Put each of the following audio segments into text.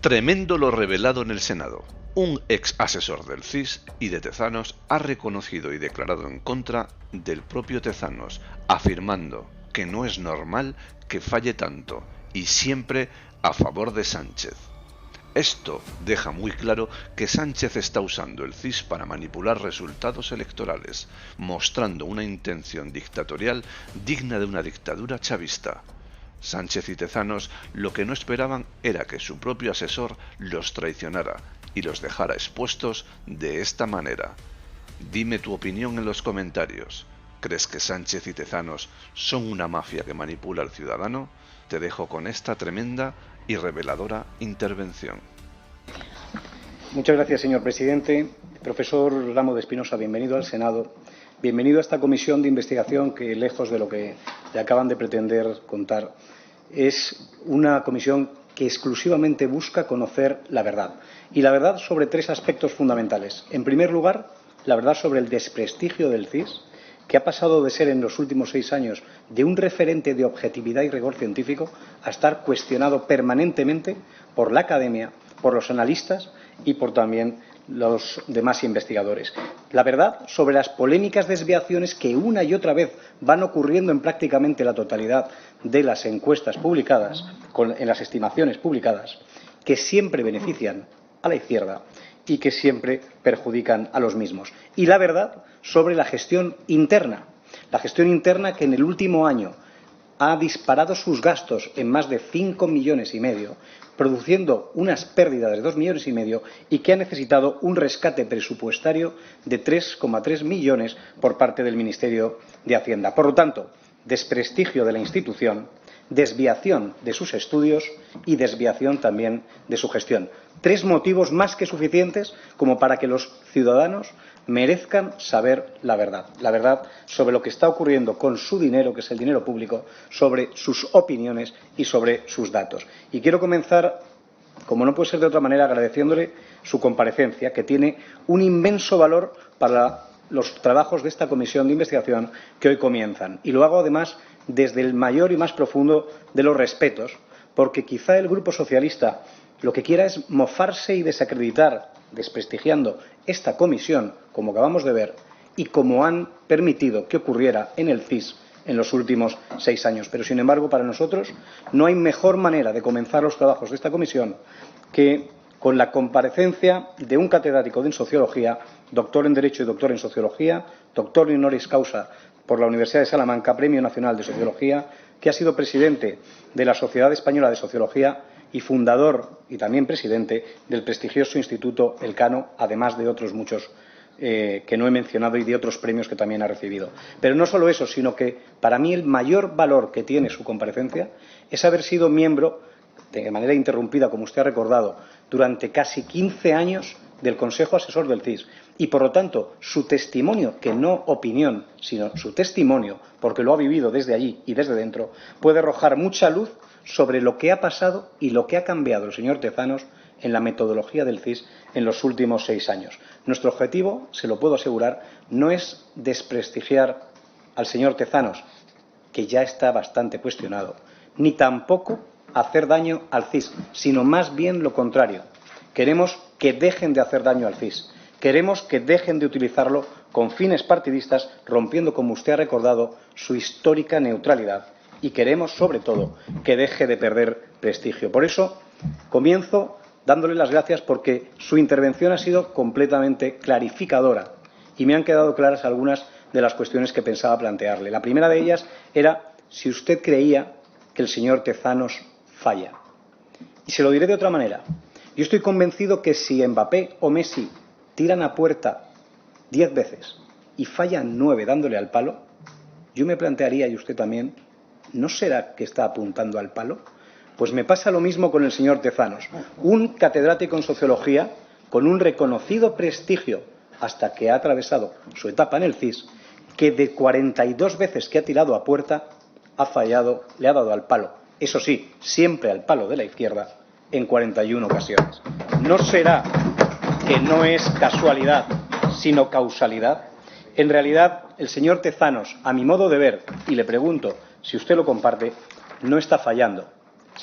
Tremendo lo revelado en el Senado. Un ex asesor del CIS y de Tezanos ha reconocido y declarado en contra del propio Tezanos, afirmando que no es normal que falle tanto y siempre a favor de Sánchez. Esto deja muy claro que Sánchez está usando el CIS para manipular resultados electorales, mostrando una intención dictatorial digna de una dictadura chavista. Sánchez y Tezanos lo que no esperaban era que su propio asesor los traicionara y los dejara expuestos de esta manera. Dime tu opinión en los comentarios. ¿Crees que Sánchez y Tezanos son una mafia que manipula al ciudadano? Te dejo con esta tremenda y reveladora intervención. Muchas gracias, señor presidente. Profesor Ramos de Espinosa, bienvenido al Senado. Bienvenido a esta comisión de investigación que, lejos de lo que le acaban de pretender contar, es una comisión que exclusivamente busca conocer la verdad. Y la verdad sobre tres aspectos fundamentales. En primer lugar, la verdad sobre el desprestigio del CIS, que ha pasado de ser en los últimos 6 años de un referente de objetividad y rigor científico a estar cuestionado permanentemente por la academia, por los analistas y por también los demás investigadores. La verdad sobre las polémicas desviaciones que una y otra vez van ocurriendo en prácticamente la totalidad de las encuestas publicadas, en las estimaciones publicadas, que siempre benefician a la izquierda y que siempre perjudican a los mismos. Y la verdad sobre la gestión interna que en el último año ha disparado sus gastos en más de 5,5 millones, produciendo unas pérdidas de 2,5 millones y que ha necesitado un rescate presupuestario de 3,3 millones por parte del Ministerio de Hacienda. Por lo tanto, desprestigio de la institución, desviación de sus estudios y desviación también de su gestión. 3 motivos más que suficientes como para que los ciudadanos merezcan saber la verdad sobre lo que está ocurriendo con su dinero, que es el dinero público, sobre sus opiniones y sobre sus datos. Y quiero comenzar, como no puede ser de otra manera, agradeciéndole su comparecencia, que tiene un inmenso valor para los trabajos de esta comisión de investigación que hoy comienzan. Y lo hago, además, desde el mayor y más profundo de los respetos, porque quizá el Grupo Socialista lo que quiera es mofarse y desacreditar, desprestigiando esta comisión, como acabamos de ver, y como han permitido que ocurriera en el CIS en los últimos 6 años. Pero, sin embargo, para nosotros no hay mejor manera de comenzar los trabajos de esta comisión que con la comparecencia de un catedrático de Sociología, doctor en Derecho y doctor en Sociología, doctor honoris causa por la Universidad de Salamanca, Premio Nacional de Sociología, que ha sido presidente de la Sociedad Española de Sociología y fundador y también presidente del prestigioso Instituto Elcano, además de otros muchos que no he mencionado y de otros premios que también ha recibido. Pero no solo eso, sino que para mí el mayor valor que tiene su comparecencia es haber sido miembro, de manera interrumpida, como usted ha recordado, durante casi 15 años del Consejo Asesor del CIS. Y, por lo tanto, su testimonio, que no opinión, sino su testimonio, porque lo ha vivido desde allí y desde dentro, puede arrojar mucha luz sobre lo que ha pasado y lo que ha cambiado el señor Tezanos en la metodología del CIS en los últimos 6 años. Nuestro objetivo, se lo puedo asegurar, no es desprestigiar al señor Tezanos, que ya está bastante cuestionado, ni tampoco hacer daño al CIS, sino más bien lo contrario. Queremos que dejen de hacer daño al CIS. Queremos que dejen de utilizarlo con fines partidistas, rompiendo, como usted ha recordado, su histórica neutralidad. Y queremos, sobre todo, que deje de perder prestigio. Por eso, comienzo dándole las gracias porque su intervención ha sido completamente clarificadora y me han quedado claras algunas de las cuestiones que pensaba plantearle. La primera de ellas era si usted creía que el señor Tezanos falla. Y se lo diré de otra manera. Yo estoy convencido que si Mbappé o Messi tiran a puerta 10 veces y fallan 9 dándole al palo, yo me plantearía, y usted también, ¿no será que está apuntando al palo? Pues me pasa lo mismo con el señor Tezanos, un catedrático en Sociología con un reconocido prestigio hasta que ha atravesado su etapa en el CIS, que de 42 veces que ha tirado a puerta ha fallado, le ha dado al palo. Eso sí, siempre al palo de la izquierda, en 41 ocasiones. ¿No será que no es casualidad, sino causalidad? En realidad, el señor Tezanos, a mi modo de ver, y le pregunto si usted lo comparte, no está fallando,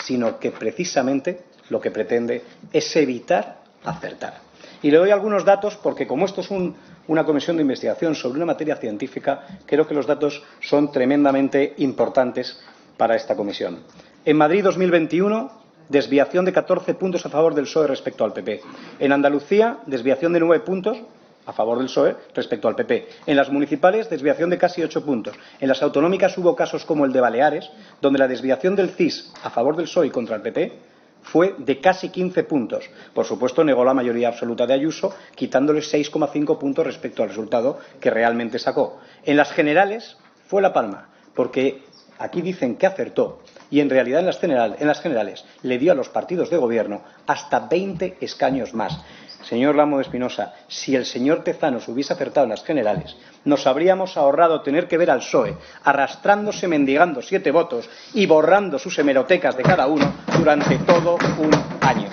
sino que precisamente lo que pretende es evitar acertar. Y le doy algunos datos porque, como esto es una comisión de investigación sobre una materia científica, creo que los datos son tremendamente importantes para esta comisión. En Madrid 2021, desviación de 14 puntos a favor del PSOE respecto al PP. En Andalucía, desviación de 9 puntos a favor del PSOE respecto al PP. En las municipales, desviación de casi 8 puntos. En las autonómicas hubo casos como el de Baleares, donde la desviación del CIS a favor del PSOE y contra el PP fue de casi 15 puntos. Por supuesto, negó la mayoría absoluta de Ayuso, quitándole 6,5 puntos respecto al resultado que realmente sacó. En las generales fue La Palma, porque aquí dicen que acertó y en realidad en las generales le dio a los partidos de gobierno hasta 20 escaños más. Señor Lamo de Espinosa, si el señor Tezanos hubiese acertado en las generales, nos habríamos ahorrado tener que ver al PSOE arrastrándose, mendigando 7 votos y borrando sus hemerotecas de cada uno durante todo un año.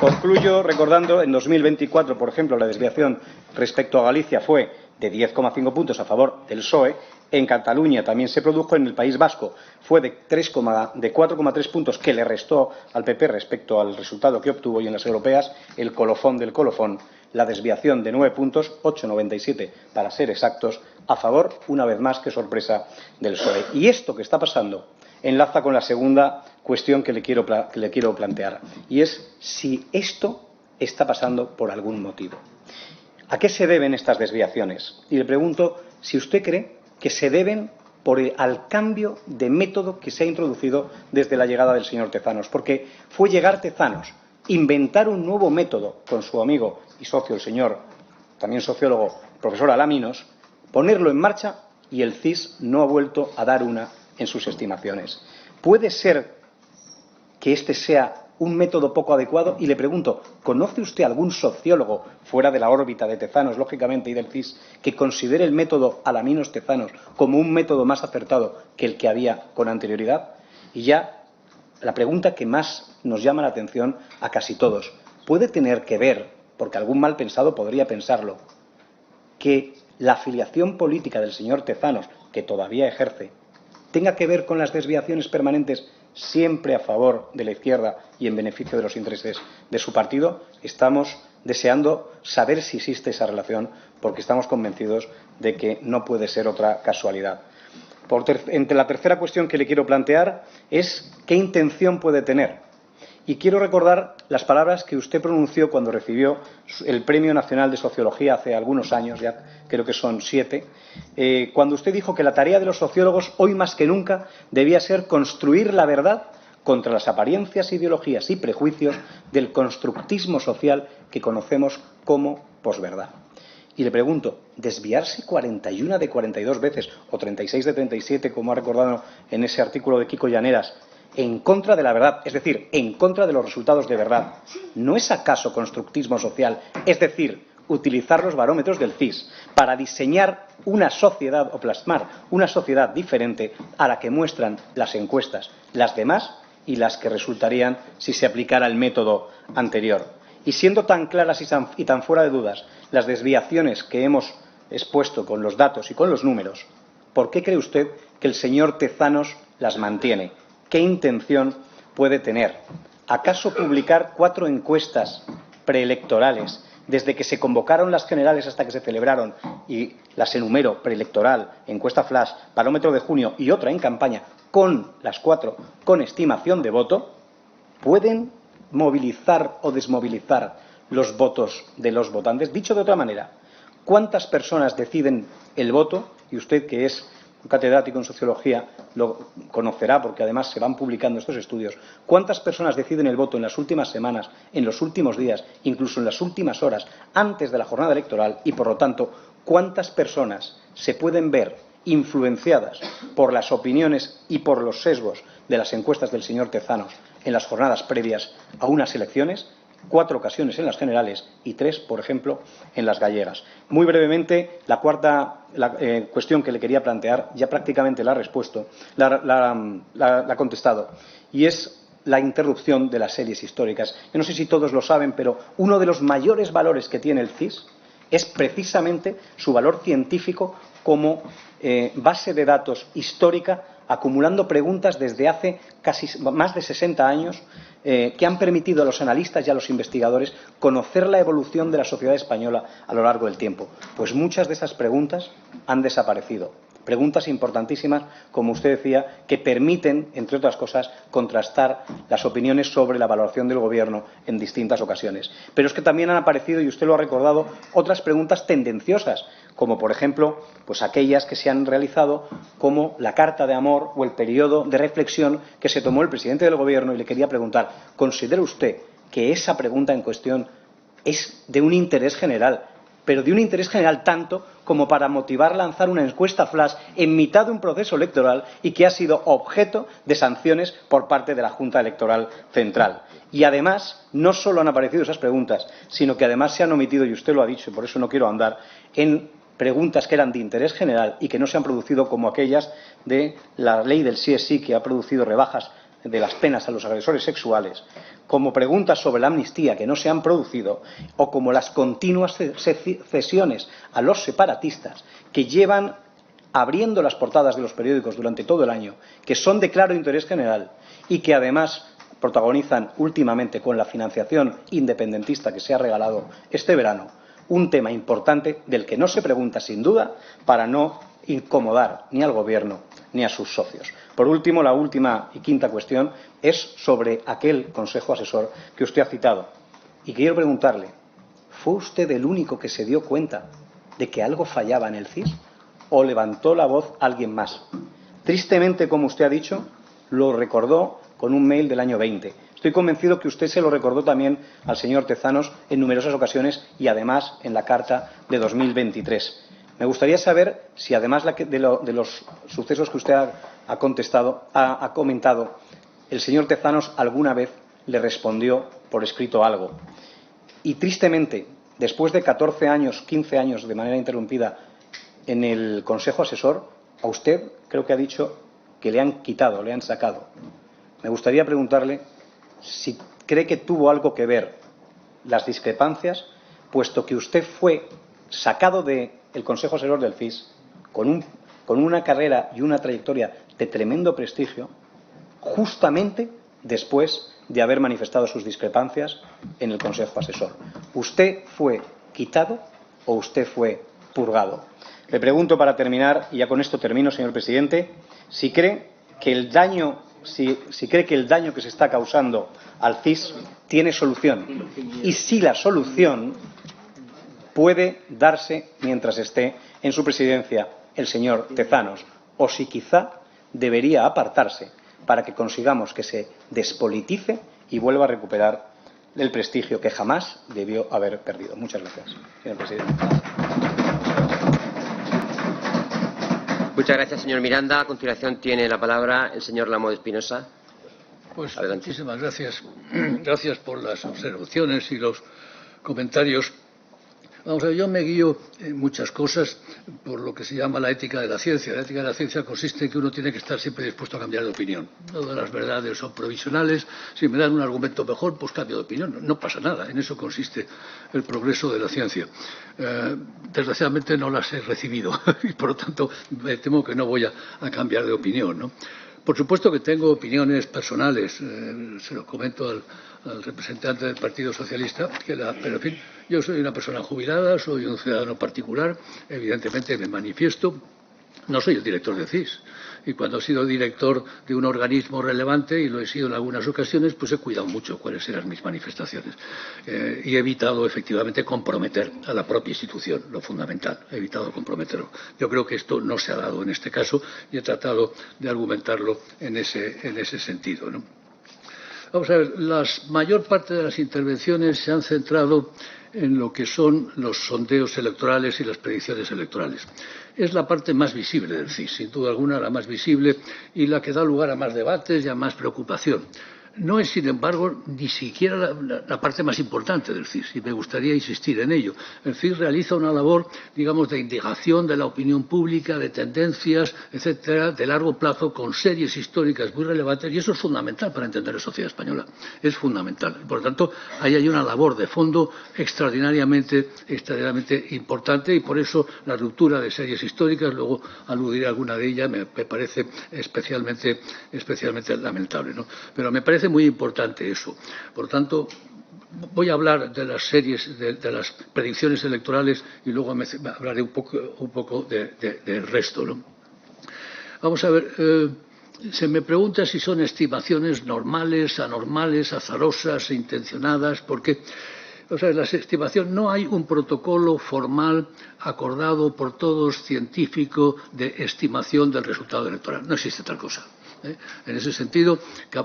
Concluyo recordando, en 2024, por ejemplo, la desviación respecto a Galicia fue de 10,5 puntos a favor del PSOE. En Cataluña también se produjo, en el País Vasco fue de 4,3 puntos que le restó al PP respecto al resultado que obtuvo, y en las europeas el colofón del colofón, la desviación de 9 puntos, 8,97 para ser exactos, a favor, una vez más, qué sorpresa, del PSOE. Y esto que está pasando enlaza con la segunda cuestión que le quiero plantear, y es si esto está pasando por algún motivo. ¿A qué se deben estas desviaciones? Y le pregunto si usted cree que se deben al cambio de método que se ha introducido desde la llegada del señor Tezanos, porque fue llegar Tezanos, inventar un nuevo método con su amigo y socio, el señor, también sociólogo, profesor Alaminos, ponerlo en marcha, y el CIS no ha vuelto a dar una en sus estimaciones. ¿Puede ser que este sea un método poco adecuado? Y le pregunto, ¿conoce usted algún sociólogo fuera de la órbita de Tezanos, lógicamente, y del CIS, que considere el método Alaminos-Tezanos como un método más acertado que el que había con anterioridad? Y ya la pregunta que más nos llama la atención a casi todos, ¿puede tener que ver, porque algún mal pensado podría pensarlo, que la afiliación política del señor Tezanos, que todavía ejerce, tenga que ver con las desviaciones permanentes siempre a favor de la izquierda y en beneficio de los intereses de su partido? Estamos deseando saber si existe esa relación, porque estamos convencidos de que no puede ser otra casualidad. Entre la tercera cuestión que le quiero plantear es ¿qué intención puede tener? Y quiero recordar las palabras que usted pronunció cuando recibió el Premio Nacional de Sociología hace algunos años, ya creo que son 7, cuando usted dijo que la tarea de los sociólogos, hoy más que nunca, debía ser construir la verdad contra las apariencias, ideologías y prejuicios del constructismo social que conocemos como posverdad. Y le pregunto, ¿desviarse 41 de 42 veces o 36 de 37, como ha recordado en ese artículo de Kiko Llaneras, en contra de la verdad, es decir, en contra de los resultados de verdad, no es acaso constructismo social, es decir, utilizar los barómetros del CIS para diseñar una sociedad o plasmar una sociedad diferente a la que muestran las encuestas, las demás y las que resultarían si se aplicara el método anterior? Y siendo tan claras y tan fuera de dudas las desviaciones que hemos expuesto con los datos y con los números, ¿por qué cree usted que el señor Tezanos las mantiene? ¿Qué intención puede tener? ¿Acaso publicar 4 encuestas preelectorales desde que se convocaron las generales hasta que se celebraron, y las enumero: preelectoral, encuesta flash, barómetro de junio y otra en campaña, con las 4 con estimación de voto, pueden movilizar o desmovilizar los votos de los votantes? Dicho de otra manera, ¿cuántas personas deciden el voto? Y usted, que es un catedrático en sociología, lo conocerá porque además se van publicando estos estudios. ¿Cuántas personas deciden el voto en las últimas semanas, en los últimos días, incluso en las últimas horas antes de la jornada electoral? Y, por lo tanto, ¿cuántas personas se pueden ver influenciadas por las opiniones y por los sesgos de las encuestas del señor Tezanos en las jornadas previas a unas elecciones? 4 ocasiones en las generales y 3, por ejemplo, en las gallegas. Muy brevemente, la cuarta cuestión que le quería plantear, ya prácticamente la ha contestado, y es la interrupción de las series históricas. Yo no sé si todos lo saben, pero uno de los mayores valores que tiene el CIS es precisamente su valor científico como base de datos histórica, acumulando preguntas desde hace casi más de 60 años que han permitido a los analistas y a los investigadores conocer la evolución de la sociedad española a lo largo del tiempo. Pues muchas de esas preguntas han desaparecido. Preguntas importantísimas, como usted decía, que permiten, entre otras cosas, contrastar las opiniones sobre la valoración del Gobierno en distintas ocasiones. Pero es que también han aparecido, y usted lo ha recordado, otras preguntas tendenciosas, como por ejemplo pues aquellas que se han realizado como la carta de amor o el periodo de reflexión que se tomó el presidente del Gobierno. Y le quería preguntar, ¿considera usted que esa pregunta en cuestión es de un interés general, pero de un interés general tanto como para motivar a lanzar una encuesta flash en mitad de un proceso electoral y que ha sido objeto de sanciones por parte de la Junta Electoral Central? Y además, no solo han aparecido esas preguntas, sino que además se han omitido, y usted lo ha dicho, y por eso no quiero ahondar, en preguntas que eran de interés general y que no se han producido, como aquellas de la ley del sí es sí, que ha producido rebajas de las penas a los agresores sexuales, como preguntas sobre la amnistía que no se han producido, o como las continuas cesiones a los separatistas que llevan abriendo las portadas de los periódicos durante todo el año, que son de claro interés general y que además protagonizan últimamente con la financiación independentista que se ha regalado este verano, un tema importante del que no se pregunta sin duda para no incomodar ni al Gobierno ni a sus socios. Por último, la última y quinta cuestión es sobre aquel Consejo Asesor que usted ha citado. Y quiero preguntarle, ¿fue usted el único que se dio cuenta de que algo fallaba en el CIS o levantó la voz alguien más? Tristemente, como usted ha dicho, lo recordó con un mail del año 20. Estoy convencido que usted se lo recordó también al señor Tezanos en numerosas ocasiones y además en la carta de 2023. Me gustaría saber si, además de los sucesos que usted ha comentado, el señor Tezanos alguna vez le respondió por escrito algo. Y tristemente, después de 14 años, 15 años de manera interrumpida en el Consejo Asesor, a usted creo que ha dicho que le han quitado, le han sacado. Me gustaría preguntarle si cree que tuvo algo que ver las discrepancias, puesto que usted fue sacado del Consejo Asesor del CIS con una carrera y una trayectoria de tremendo prestigio, justamente después de haber manifestado sus discrepancias en el Consejo Asesor. ¿Usted fue quitado o usted fue purgado? Le pregunto para terminar, y ya con esto termino, señor presidente, si cree que el daño que se está causando al CIS tiene solución y si la solución puede darse mientras esté en su presidencia el señor Tezanos, o si quizá debería apartarse para que consigamos que se despolitice y vuelva a recuperar el prestigio que jamás debió haber perdido. Muchas gracias, señor presidente. Muchas gracias, señor Miranda. A continuación tiene la palabra el señor Lamo de Espinosa. Pues muchísimas gracias. Gracias por las observaciones y los comentarios. Vamos a ver, yo me guío en muchas cosas por lo que se llama la ética de la ciencia. La ética de la ciencia consiste en que uno tiene que estar siempre dispuesto a cambiar de opinión. Todas las verdades son provisionales. Si me dan un argumento mejor, pues cambio de opinión. No pasa nada. En eso consiste el progreso de la ciencia. Desgraciadamente no las he recibido y, por lo tanto, me temo que no voy a cambiar de opinión, ¿no? Por supuesto que tengo opiniones personales, se lo comento al representante del Partido Socialista, pero en fin, yo soy una persona jubilada, soy un ciudadano particular, evidentemente me manifiesto, no soy el director de CIS. Y cuando he sido director de un organismo relevante, y lo he sido en algunas ocasiones, pues he cuidado mucho cuáles eran mis manifestaciones. Y he evitado, efectivamente, comprometer a la propia institución, lo fundamental. He evitado comprometerlo. Yo creo que esto no se ha dado en este caso y he tratado de argumentarlo en ese sentido, ¿no? Vamos a ver, la mayor parte de las intervenciones se han centrado en lo que son los sondeos electorales y las predicciones electorales. Es la parte más visible del CIS, sin duda alguna la más visible y la que da lugar a más debates y a más preocupación. No es, sin embargo, ni siquiera la parte más importante del CIS, y me gustaría insistir en ello. El CIS realiza una labor, digamos, de indagación de la opinión pública, de tendencias, etcétera, de largo plazo, con series históricas muy relevantes, y eso es fundamental para entender la sociedad española. Es fundamental. Por lo tanto, ahí hay una labor de fondo extraordinariamente importante, y por eso la ruptura de series históricas, luego aludiré a alguna de ellas, me parece especialmente lamentable, ¿no? Pero me parece parece muy importante eso. Por lo tanto, voy a hablar de las series, de las predicciones electorales y luego hablaré un poco del resto, ¿no? Vamos a ver, se me pregunta si son estimaciones normales, anormales, azarosas, intencionadas, porque o sea, en las estimaciones no hay un protocolo formal acordado por todos científico de estimación del resultado electoral. No existe tal cosa. En ese sentido,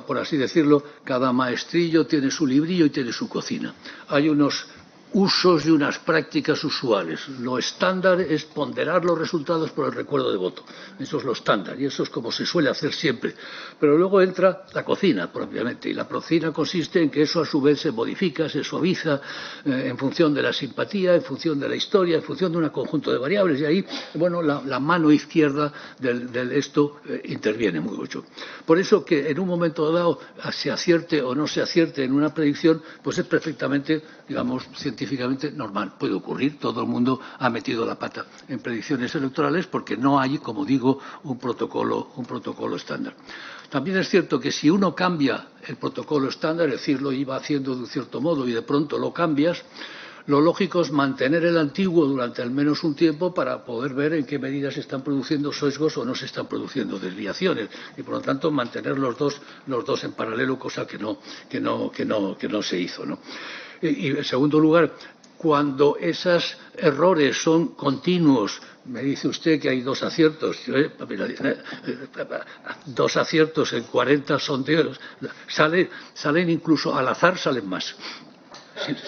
por así decirlo, cada maestrillo tiene su librillo y tiene su cocina. Hay unos usos y unas prácticas usuales. Lo estándar es ponderar los resultados por el recuerdo de voto. Eso es lo estándar y eso es como se suele hacer siempre. Pero luego entra la cocina propiamente y la cocina consiste en que eso a su vez se modifica, se suaviza en función de la simpatía, en función de la historia, en función de un conjunto de variables y ahí, bueno, la mano izquierda del esto interviene muy mucho. Por eso que en un momento dado se acierte o no se acierte en una predicción, pues es perfectamente, digamos, científicamente normal. Puede ocurrir, todo el mundo ha metido la pata en predicciones electorales porque no hay, como digo, un protocolo estándar. También es cierto que si uno cambia el protocolo estándar, es decir, lo iba haciendo de un cierto modo y de pronto lo cambias, lo lógico es mantener el antiguo durante al menos un tiempo para poder ver en qué medida se están produciendo sesgos o no se están produciendo desviaciones y por lo tanto mantener los dos en paralelo, cosa que no se hizo, ¿no? Y en segundo lugar, cuando esos errores son continuos, me dice usted que hay 2 aciertos, 2 aciertos en 40 sondeos, salen incluso al azar, salen más.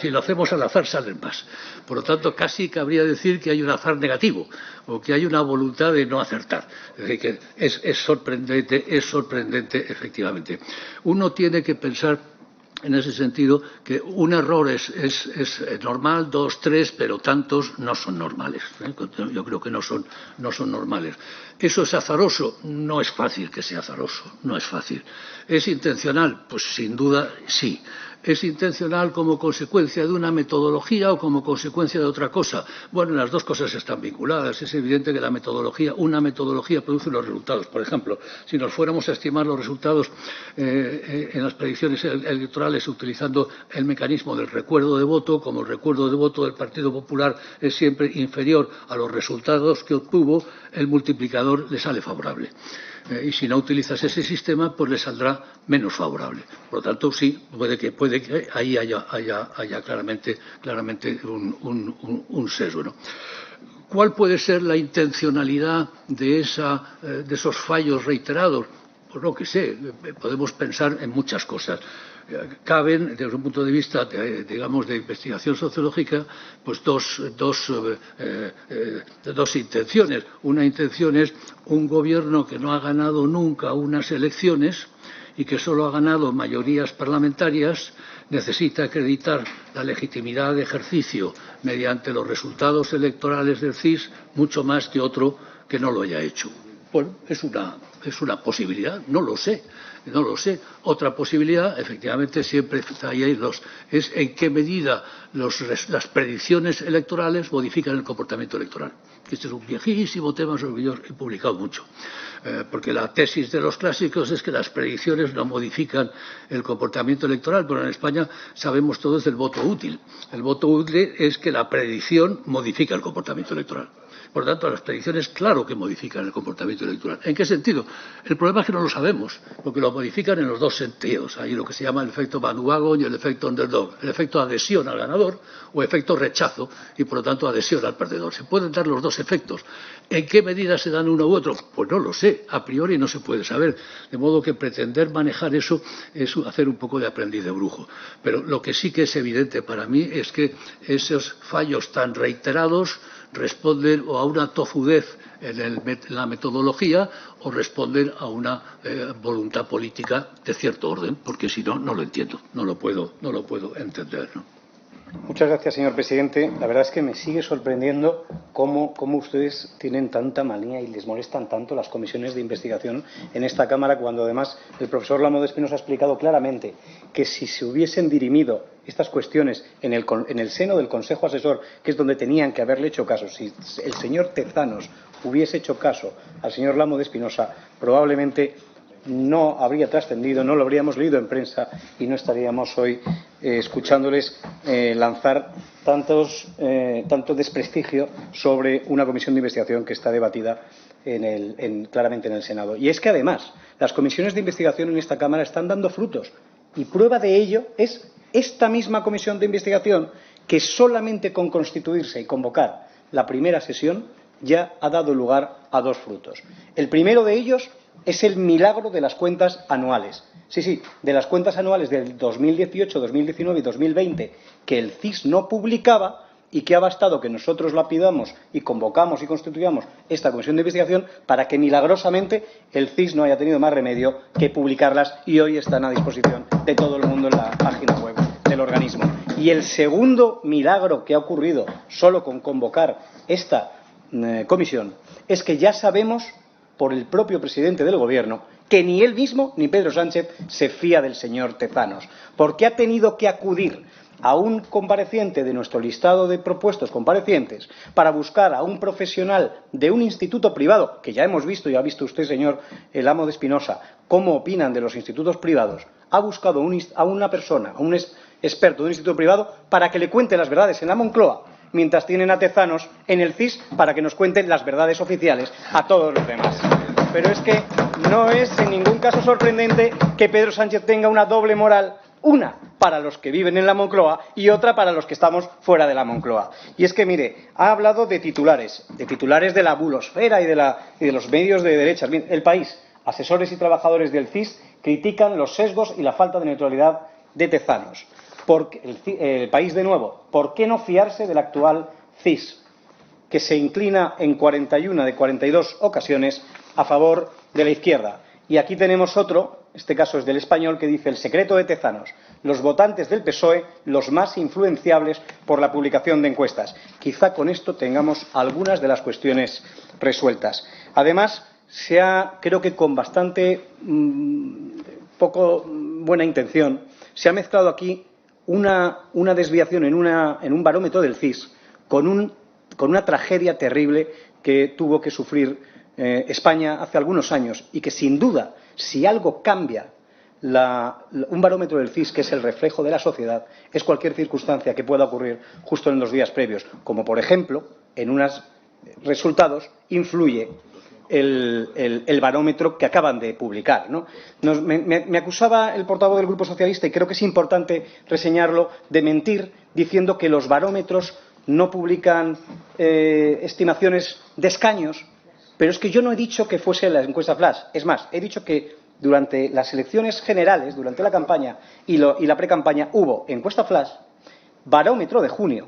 Si lo hacemos al azar, salen más. Por lo tanto, casi cabría decir que hay un azar negativo o que hay una voluntad de no acertar. Es decir, que es sorprendente, efectivamente. Uno tiene que pensar en ese sentido que un error es normal, 2, 3, pero tantos no son normales. Yo creo que no son normales. ¿Eso es azaroso? No es fácil que sea azaroso, no es fácil. ¿Es intencional? Pues sin duda sí. ¿Es intencional como consecuencia de una metodología o como consecuencia de otra cosa? Bueno, las dos cosas están vinculadas. Es evidente que una metodología produce los resultados. Por ejemplo, si nos fuéramos a estimar los resultados en las predicciones electorales utilizando el mecanismo del recuerdo de voto, como el recuerdo de voto del Partido Popular es siempre inferior a los resultados que obtuvo, el multiplicador le sale favorable. Y si no utilizas ese sistema, pues le saldrá menos favorable. Por lo tanto, sí, puede que ahí haya claramente un sesgo, ¿no? ¿Cuál puede ser la intencionalidad de esos fallos reiterados? Pues no que sé, podemos pensar en muchas cosas. Caben, desde un punto de vista, digamos, de investigación sociológica, pues dos intenciones. Una intención es un gobierno que no ha ganado nunca unas elecciones y que solo ha ganado mayorías parlamentarias, necesita acreditar la legitimidad de ejercicio mediante los resultados electorales del CIS mucho más que otro que no lo haya hecho. Bueno, es una posibilidad, no lo sé. Otra posibilidad, efectivamente, siempre es en qué medida las predicciones electorales modifican el comportamiento electoral. Este es un viejísimo tema sobre el que yo he publicado mucho. Porque la tesis de los clásicos es que las predicciones no modifican el comportamiento electoral, pero en España sabemos todos del voto útil. El voto útil es que la predicción modifica el comportamiento electoral. Por lo tanto, las predicciones, claro que modifican el comportamiento electoral. ¿En qué sentido? El problema es que no lo sabemos, porque lo modifican en los dos sentidos. Hay lo que se llama el efecto bandwagon y el efecto underdog. El efecto adhesión al ganador o efecto rechazo y, por lo tanto, adhesión al perdedor. Se pueden dar los dos efectos. ¿En qué medida se dan uno u otro? Pues no lo sé. A priori no se puede saber. De modo que pretender manejar eso es hacer un poco de aprendiz de brujo. Pero lo que sí que es evidente para mí es que esos fallos tan reiterados responden o a una tozudez en la metodología o responden a una voluntad política de cierto orden, porque si no, no lo entiendo, no lo puedo entender, ¿no? Muchas gracias, señor presidente. La verdad es que me sigue sorprendiendo cómo ustedes tienen tanta manía y les molestan tanto las comisiones de investigación en esta Cámara, cuando además el profesor Lamo de Espinosa ha explicado claramente que si se hubiesen dirimido estas cuestiones en el seno del Consejo Asesor, que es donde tenían que haberle hecho caso, si el señor Tezanos hubiese hecho caso al señor Lamo de Espinosa, probablemente no habría trascendido, no lo habríamos leído en prensa y no estaríamos hoy escuchándoles lanzar tanto desprestigio sobre una comisión de investigación que está debatida claramente en el Senado. Y es que, además, las comisiones de investigación en esta Cámara están dando frutos. Y prueba de ello es esta misma comisión de investigación que solamente con constituirse y convocar la primera sesión ya ha dado lugar a dos frutos. El primero de ellos es el milagro de las cuentas anuales. Sí, de las cuentas anuales del 2018, 2019 y 2020 que el CIS no publicaba y que ha bastado que nosotros la pidamos y convocamos y constituyamos esta comisión de investigación para que milagrosamente el CIS no haya tenido más remedio que publicarlas y hoy están a disposición de todo el mundo en la página web del organismo. Y el segundo milagro que ha ocurrido solo con convocar esta comisión es que ya sabemos por el propio presidente del Gobierno que ni él mismo ni Pedro Sánchez se fía del señor Tezanos, porque ha tenido que acudir a un compareciente de nuestro listado de propuestos comparecientes para buscar a un profesional de un instituto privado, que ya hemos visto y ha visto usted, señor Lamo de Espinosa, cómo opinan de los institutos privados, ha buscado a una persona, a un experto de un instituto privado para que le cuente las verdades en la Moncloa, mientras tienen a Tezanos en el CIS para que nos cuenten las verdades oficiales a todos los demás. Pero es que no es en ningún caso sorprendente que Pedro Sánchez tenga una doble moral, una para los que viven en la Moncloa y otra para los que estamos fuera de la Moncloa. Y es que, mire, ha hablado de titulares de la bulosfera y de los medios de derechas. Bien, El País, asesores y trabajadores del CIS critican los sesgos y la falta de neutralidad de Tezanos. El País, de nuevo, ¿por qué no fiarse del actual CIS, que se inclina en 41 de 42 ocasiones a favor de la izquierda? Y aquí tenemos otro, este caso es del Español, que dice: el secreto de Tezanos, los votantes del PSOE los más influenciables por la publicación de encuestas. Quizá con esto tengamos algunas de las cuestiones resueltas. Además, creo que con bastante poco buena intención, se ha mezclado aquí una desviación en un barómetro del CIS con una tragedia terrible que tuvo que sufrir España hace algunos años y que, sin duda, si algo cambia un barómetro del CIS, que es el reflejo de la sociedad, es cualquier circunstancia que pueda ocurrir justo en los días previos, como por ejemplo en unos resultados influye el barómetro que acaban de publicar, ¿no? Me acusaba el portavoz del Grupo Socialista, y creo que es importante reseñarlo, de mentir diciendo que los barómetros no publican estimaciones de escaños. Pero es que yo no he dicho que fuese la encuesta flash. Es más, he dicho que durante las elecciones generales, durante la campaña y la precampaña, hubo encuesta flash, barómetro de junio,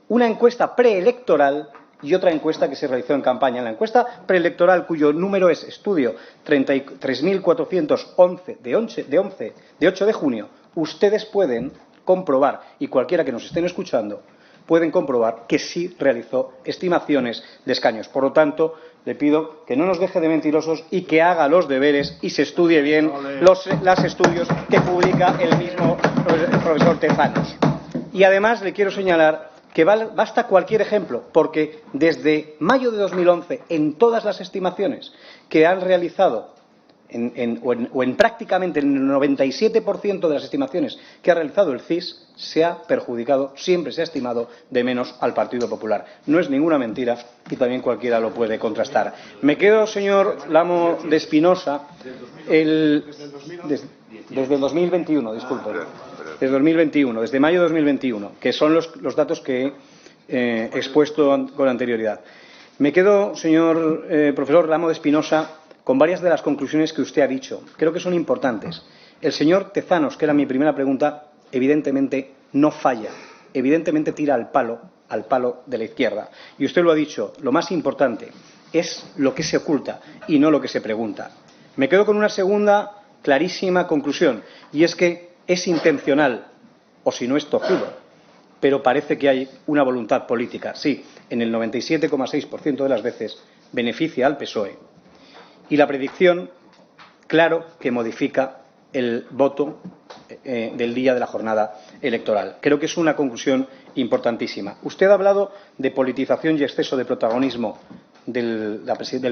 una encuesta preelectoral y otra encuesta que se realizó en campaña. En la encuesta preelectoral, cuyo número es estudio 33.411 de 8 de junio, ustedes pueden comprobar, y cualquiera que nos estén escuchando, pueden comprobar que sí realizó estimaciones de escaños. Por lo tanto, le pido que no nos deje de mentirosos y que haga los deberes y se estudie bien los estudios que publica el mismo profesor Tezanos. Y además le quiero señalar que basta cualquier ejemplo, porque desde mayo de 2011, en todas las estimaciones que han realizado, en prácticamente el 97% de las estimaciones que ha realizado el CIS, se ha perjudicado, siempre se ha estimado de menos al Partido Popular. No es ninguna mentira y también cualquiera lo puede contrastar. Me quedo, señor Lamo de Espinosa, desde el 2021, disculpe, desde 2021, desde mayo de 2021, que son los datos que he expuesto con anterioridad. Me quedo, señor profesor Lamo de Espinosa, con varias de las conclusiones que usted ha dicho. Creo que son importantes. El señor Tezanos, que era mi primera pregunta, evidentemente no falla, evidentemente tira al palo de la izquierda. Y usted lo ha dicho, lo más importante es lo que se oculta y no lo que se pregunta. Me quedo con una segunda clarísima conclusión, y es que es intencional, o si no es tozudo, pero parece que hay una voluntad política. Sí, en el 97,6% de las veces beneficia al PSOE. Y la predicción, claro que modifica el voto del día de la jornada electoral. Creo que es una conclusión importantísima. Usted ha hablado de politización y exceso de protagonismo del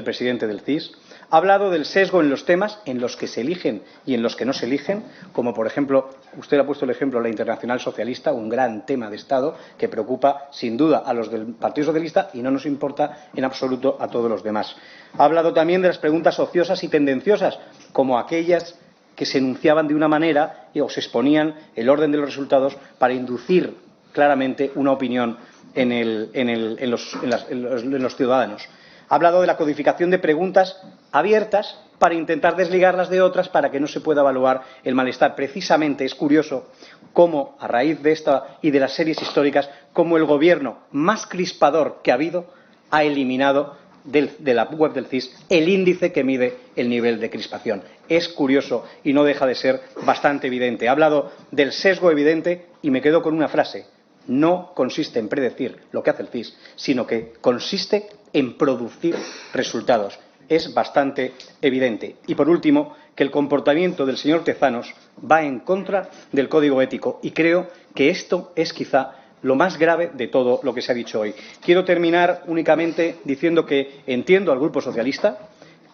presidente del CIS. Ha hablado del sesgo en los temas en los que se eligen y en los que no se eligen, como por ejemplo, usted ha puesto el ejemplo de la Internacional Socialista, un gran tema de Estado que preocupa sin duda a los del Partido Socialista y no nos importa en absoluto a todos los demás. Ha hablado también de las preguntas ociosas y tendenciosas, como aquellas que se enunciaban de una manera o se exponían el orden de los resultados para inducir claramente una opinión en los ciudadanos. Ha hablado de la codificación de preguntas abiertas para intentar desligarlas de otras para que no se pueda evaluar el malestar. Precisamente es curioso cómo, a raíz de esta y de las series históricas, cómo el gobierno más crispador que ha habido ha eliminado de la web del CIS el índice que mide el nivel de crispación. Es curioso y no deja de ser bastante evidente. Ha hablado del sesgo evidente y me quedo con una frase. No consiste en predecir lo que hace el CIS, sino que consiste en producir resultados. Es bastante evidente. Y, por último, que el comportamiento del señor Tezanos va en contra del Código Ético. Y creo que esto es quizá lo más grave de todo lo que se ha dicho hoy. Quiero terminar únicamente diciendo que entiendo al Grupo Socialista,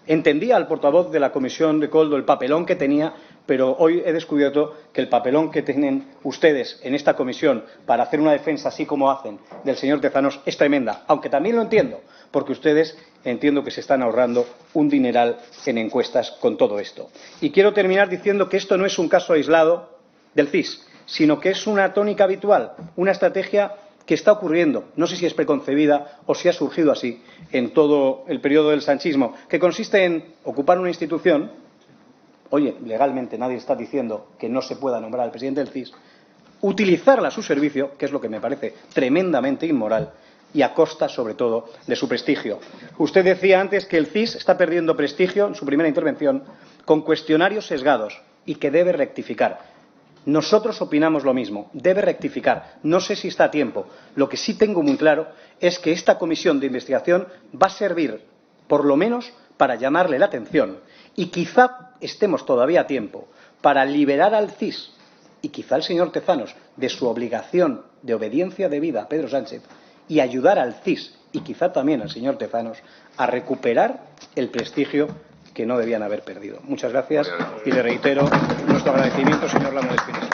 entendía al portavoz de la Comisión de Coldo el papelón que tenía, pero hoy he descubierto que el papelón que tienen ustedes en esta comisión para hacer una defensa así como hacen del señor Tezanos es tremenda, aunque también lo entiendo, porque ustedes entiendo que se están ahorrando un dineral en encuestas con todo esto. Y quiero terminar diciendo que esto no es un caso aislado del CIS, sino que es una tónica habitual, una estrategia que está ocurriendo, no sé si es preconcebida o si ha surgido así en todo el periodo del sanchismo, que consiste en ocupar una institución. Oye, legalmente nadie está diciendo que no se pueda nombrar al presidente del CIS, utilizarla a su servicio, que es lo que me parece tremendamente inmoral, y a costa, sobre todo, de su prestigio. Usted decía antes que el CIS está perdiendo prestigio, en su primera intervención, con cuestionarios sesgados y que debe rectificar. Nosotros opinamos lo mismo, debe rectificar. No sé si está a tiempo. Lo que sí tengo muy claro es que esta comisión de investigación va a servir, por lo menos, para llamarle la atención y quizá estemos todavía a tiempo para liberar al CIS y quizá al señor Tezanos de su obligación de obediencia debida a Pedro Sánchez y ayudar al CIS y quizá también al señor Tezanos a recuperar el prestigio que no debían haber perdido. Muchas gracias y le reitero nuestro agradecimiento, señor Lamo de Espinosa.